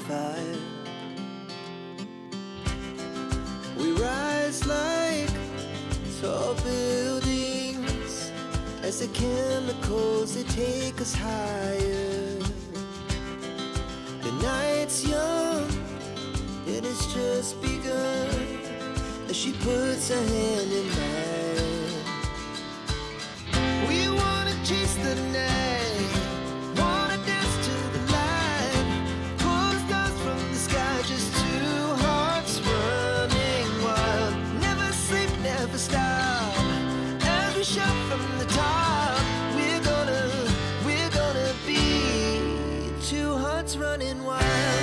fire. We rise like tall buildings as the chemicals they take us higher. The night's young, it has just begun as she puts her hand in mine. We wanna chase the night, wanna dance to the light, pull the stars from the sky, just two hearts running wild. Never sleep, never stop, as we shout from the top. We're gonna be two hearts running wild.